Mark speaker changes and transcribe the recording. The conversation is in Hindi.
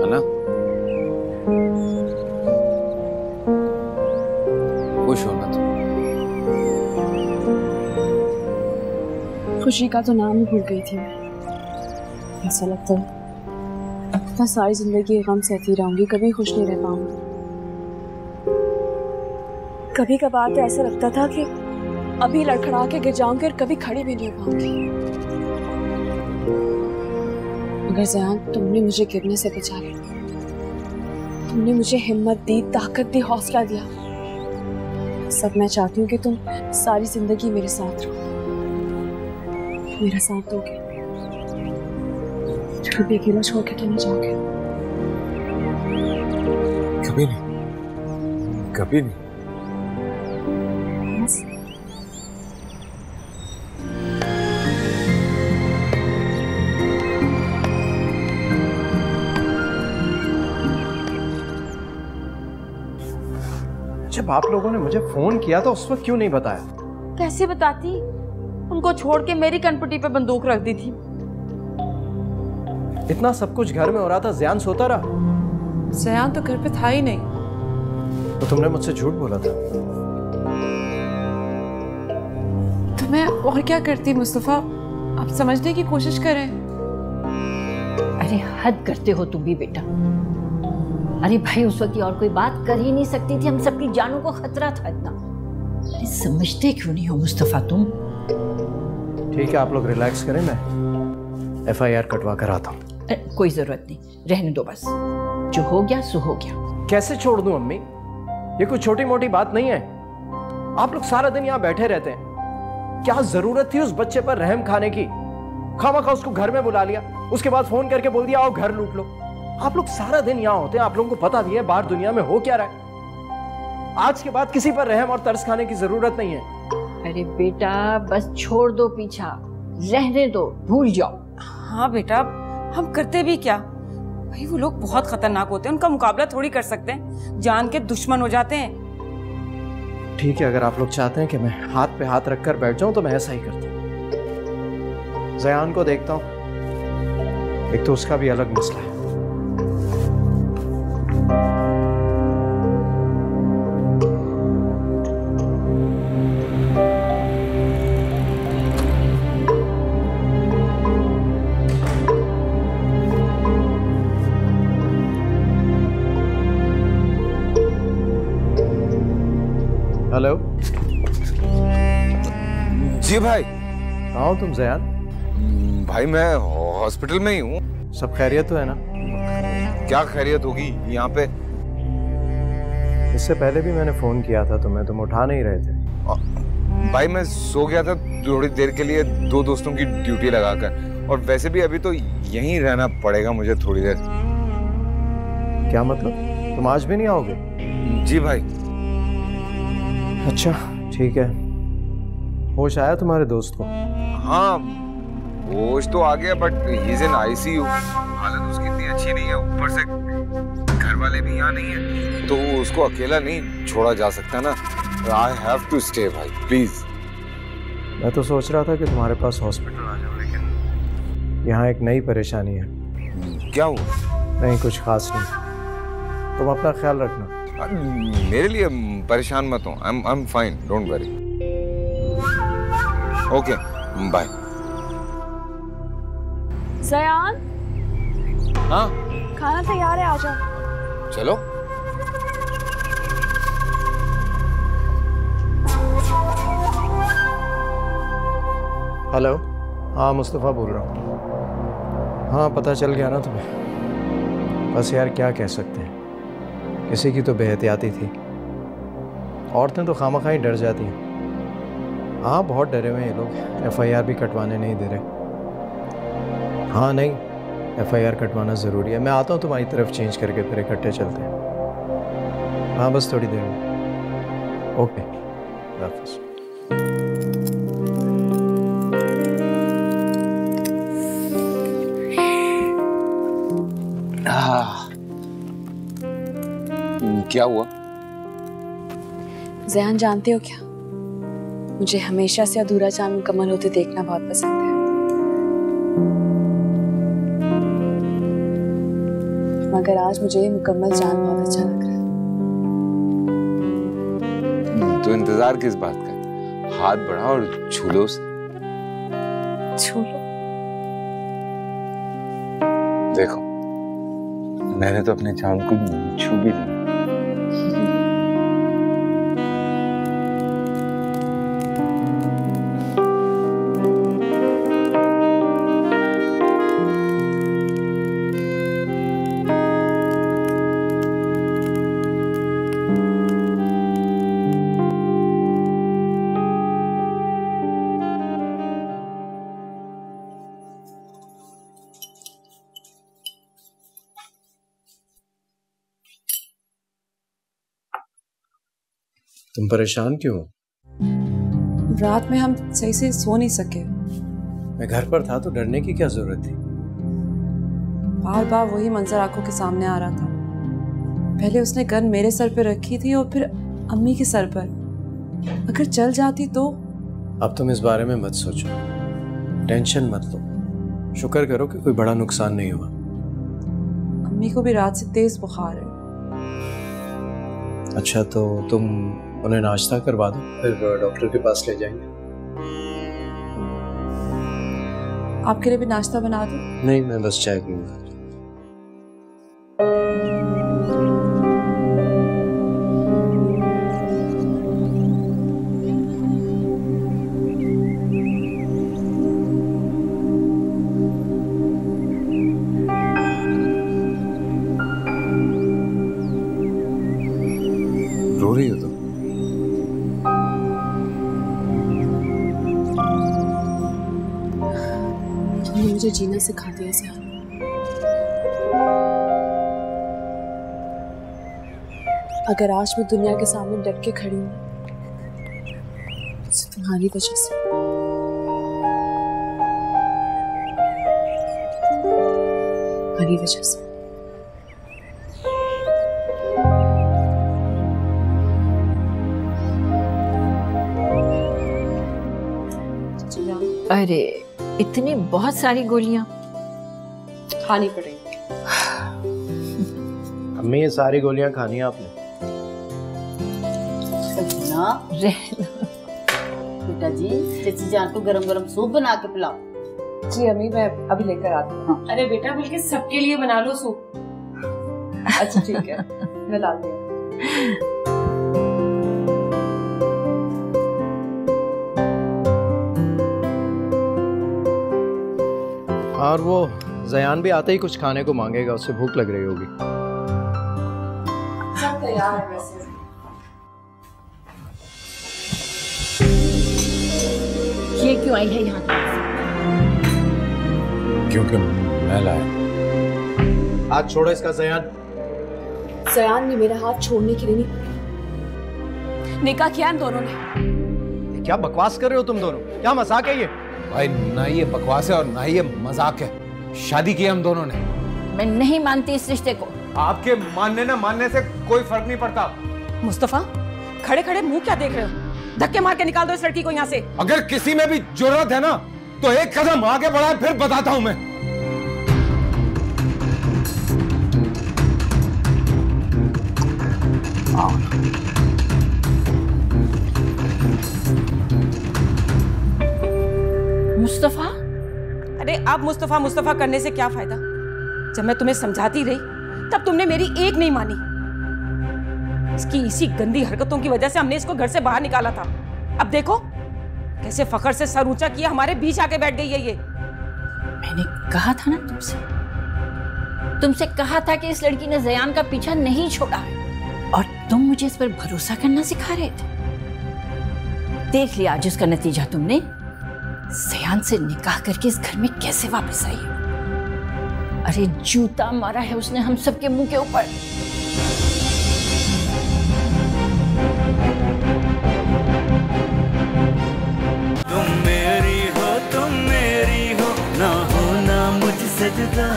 Speaker 1: है ना? खुश हो ना तुम?
Speaker 2: खुशी का तो नाम ही भूल गई थी मैं। ऐसा लगता है मैं सारी जिंदगी गम सहती रहूंगी, कभी खुश नहीं रह पाऊंगी। कभी कभार तो ऐसा लगता था कि अभी लड़खड़ा के गिर जाऊंगी और कभी खड़ी भी नहीं हो पाऊंगी। मगर ज़यान, तुमने मुझे गिरने से बचा लिया। तुमने मुझे हिम्मत दी, ताकत दी, हौसला दिया। सब मैं चाहती हूँ कि तुम सारी जिंदगी मेरे साथ रहो, मेरा साथ दोगे, कभी अकेला छोड़ के तो नहीं जाओगे।
Speaker 1: कभी नहीं, कभी नहीं।
Speaker 3: जब आप लोगों ने मुझे फोन किया तो उस वक्त क्यों नहीं बताया?
Speaker 4: कैसे बताती? उनको छोड़ के मेरी कनपटी पे बंदूक रख दी थी।
Speaker 3: इतना सब कुछ घर में हो रहा था, ज़यान सोता रहा।
Speaker 5: ज़यान तो घर पे था ही नहीं।
Speaker 3: तो तुमने मुझसे झूठ बोला था।
Speaker 5: तो मैं और क्या करती मुस्तफा, आप समझने की कोशिश करें।
Speaker 6: अरे हद करते हो तुम भी बेटा। अरे भाई उस वक्त और कोई बात कर ही नहीं सकती थी, हम सबकी जानों को खतरा था इतना। अरे समझते क्यों नहीं हो मुस्तफा तुम?
Speaker 3: ठीक है, आप लोग रिलैक्स करें, मैं FIR कटवा कर आता हूँ।
Speaker 6: कोई जरूरत नहीं, रहने दो बस। जो हो गया सो हो गया।
Speaker 3: कैसे छोड़ दूं अम्मी? ये कोई छोटी मोटी बात नहीं है। आप लोग सारा दिन यहाँ बैठे रहते हैं, क्या जरूरत थी उस बच्चे पर रहम खाने की? खामखा उसको घर में बुला लिया, उसके बाद फोन करके बोल दिया आओ घर लूट लो। आप लोग सारा दिन यहाँ होते हैं, आप लोगों को पता भी है बाहर दुनिया में हो क्या रहा है। आज के बाद किसी पर रहम और तरस खाने की जरूरत नहीं है।
Speaker 6: अरे बेटा बस छोड़ दो पीछा, रहने दो, भूल जाओ।
Speaker 4: हाँ बेटा, हम करते भी क्या भाई, वो लोग बहुत खतरनाक होते हैं, उनका मुकाबला थोड़ी कर सकते हैं, जान के दुश्मन हो जाते हैं।
Speaker 3: ठीक है, अगर आप लोग चाहते हैं कि मैं हाथ पे हाथ रखकर बैठ जाऊं तो मैं ऐसा ही करता हूं। ज़यान को देखता हूं, एक तो उसका भी अलग मसला है। हेलो
Speaker 1: जी भाई।
Speaker 3: कहाँ हो तुम ज़यान?
Speaker 1: भाई मैं हॉस्पिटल में ही हूँ।
Speaker 3: सब खैरियत तो है ना?
Speaker 1: क्या खैरियत होगी यहाँ पे?
Speaker 3: इससे पहले भी मैंने फोन किया था तुम्हें, तुम उठा नहीं रहे थे।
Speaker 1: भाई मैं सो गया था थोड़ी देर के लिए, दो दोस्तों की ड्यूटी लगाकर, और वैसे भी अभी तो यहीं रहना पड़ेगा मुझे थोड़ी देर।
Speaker 3: क्या मतलब? तुम आज भी नहीं आओगे?
Speaker 1: जी भाई।
Speaker 3: अच्छा ठीक है। होश आया तुम्हारे दोस्त को?
Speaker 1: हाँ होश तो आ गया, but he is in ICU। हालत उसकी इतनी अच्छी नहीं है, ऊपर से घर वाले भी यहाँ नहीं है, तो उसको अकेला नहीं छोड़ा जा सकता ना। आई हैव टू स्टे भाई, प्लीज।
Speaker 3: मैं तो सोच रहा था कि तुम्हारे पास हॉस्पिटल आ जाओ, लेकिन यहाँ एक नई परेशानी है।
Speaker 1: क्या हुआ?
Speaker 3: नहीं कुछ खास नहीं, तुम अपना ख्याल रखना।
Speaker 1: मेरे लिए परेशान मत हो, I am fine, don't worry. Okay bye.
Speaker 2: Zayan,
Speaker 1: हाँ
Speaker 2: खाना तैयार है, आ जाओ।
Speaker 1: चलो।
Speaker 3: हेलो, हाँ मुस्तफ़ा बोल रहा हूँ। हाँ पता चल गया ना तुम्हें? बस यार क्या कह सकते हैं, किसी की तो बेहतियाती थी। औरतें तो खामखा ही डर जाती हैं। हाँ बहुत डरे हुए हैं ये लोग, FIR भी कटवाने नहीं दे रहे। हाँ नहीं, FIR कटवाना ज़रूरी है। मैं आता हूँ तुम्हारी तरफ चेंज करके, फिर इकट्ठे चलते हैं। हाँ बस थोड़ी देर में। ओके वापस।
Speaker 1: क्या हुआ?
Speaker 2: ज़यान जानते हो क्या, मुझे हमेशा से अधूरा चांद मुकम्मल होते देखना बहुत पसंद है। मगर आज मुझे ये मुकम्मल जान बहुत अच्छा लग रहा है।
Speaker 1: तो इंतजार किस बात का? हाथ बढ़ा और छू लो उसे।
Speaker 2: छू लो?
Speaker 1: देखो, मैंने तो अपने चांद को छू भी लिया।
Speaker 3: तुम परेशान क्यों हो?
Speaker 5: रात में हम सही से सो नहीं सके।
Speaker 3: मैं घर पर था तो डरने की क्या जरूरत थी?
Speaker 5: बार बार वही मंजर आंखों के सामने आ रहा था। पहले उसने गन मेरे सर पर रखी थी और फिर अम्मी के सर पर। अगर चल जाती तो।
Speaker 3: अब तुम इस बारे में मत सोचो, टेंशन मत लो। शुक्र करो कि कोई बड़ा नुकसान नहीं हुआ।
Speaker 5: अम्मी को भी रात से तेज बुखार है।
Speaker 3: अच्छा, तो तुम उन्हें नाश्ता करवा दो, फिर डॉक्टर के पास ले जाएंगे।
Speaker 5: आपके लिए भी नाश्ता बना दूं?
Speaker 3: नहीं, मैं बस चाय पीऊंगा। रो रही हो तुम?
Speaker 2: तुमने मुझे जीना सिखा दिया ज़ियान। अगर आज मैं दुनिया के सामने डट के खड़ी हूँ तो तुम्हारी वजह से। तुम्हारी वजह से।
Speaker 6: अरे इतनी बहुत सारी गोलियां
Speaker 2: खानी पड़ेगी।
Speaker 3: अम्मी, ये सारी गोलियां खानी है आपने?
Speaker 7: बेटा जी, चाची जान को गरम गरम सूप बना के पिलाओ।
Speaker 2: जी अम्मी, मैं अभी लेकर आती हूँ।
Speaker 4: अरे बेटा, बल्कि सबके लिए बना लो सूप।
Speaker 2: अच्छा ठीक है, मैं लाती हूँ।
Speaker 3: और वो ज़यान भी आते ही कुछ खाने को मांगेगा, उससे भूख लग रही होगी।
Speaker 2: सब तैयार है वैसे।
Speaker 6: ये क्यों आई है यहाँ?
Speaker 1: क्योंकि मैं लाया।
Speaker 3: हाथ छोड़ो इसका ज़यान।
Speaker 2: ज़यान ने मेरा हाथ छोड़ने के लिए नहीं, निकाह किया इन दोनों ने।
Speaker 3: क्या बकवास कर रहे हो तुम दोनों? क्या मजाक है ये?
Speaker 1: भाई, ना ये बकवास है और ना ये मजाक है। शादी की हम दोनों ने।
Speaker 6: मैं नहीं मानती इस रिश्ते को।
Speaker 1: आपके मानने ना मानने से कोई फर्क नहीं पड़ता।
Speaker 4: मुस्तफा, खड़े खड़े मुंह क्या देख रहे हो? धक्के मार के निकाल दो इस लड़की को यहाँ से।
Speaker 1: अगर किसी में भी जरूरत है ना तो एक कदम आगे बढ़ाए, फिर बताता हूं मैं।
Speaker 6: मुस्तफा,
Speaker 4: अरे अब मुस्तफा मुस्तफा करने से क्या फायदा? जब मैं तुम्हें समझाती रही तब तुमने मेरी एक नहीं मानी। इसकी इसी गंदी हरकतों की वजह से हमने इसको घर से बाहर निकाला था। अब देखो कैसे फखर से सर ऊंचा किया हमारे बीच आके बैठ गई है ये।
Speaker 6: मैंने कहा था ना तुमसे कहा था कि इस लड़की ने ज़यान का पीछा नहीं छोड़ा है और तुम मुझे इस पर भरोसा करना सिखा रहे थे। देख लिया आज उसका नतीजा तुमने। ज़यान से निकाह करके इस घर में कैसे वापस आई है। अरे जूता मारा है उसने हम सबके मुंह के ऊपर।
Speaker 8: तुम मेरी हो ना हो ना मुझसे जुदा।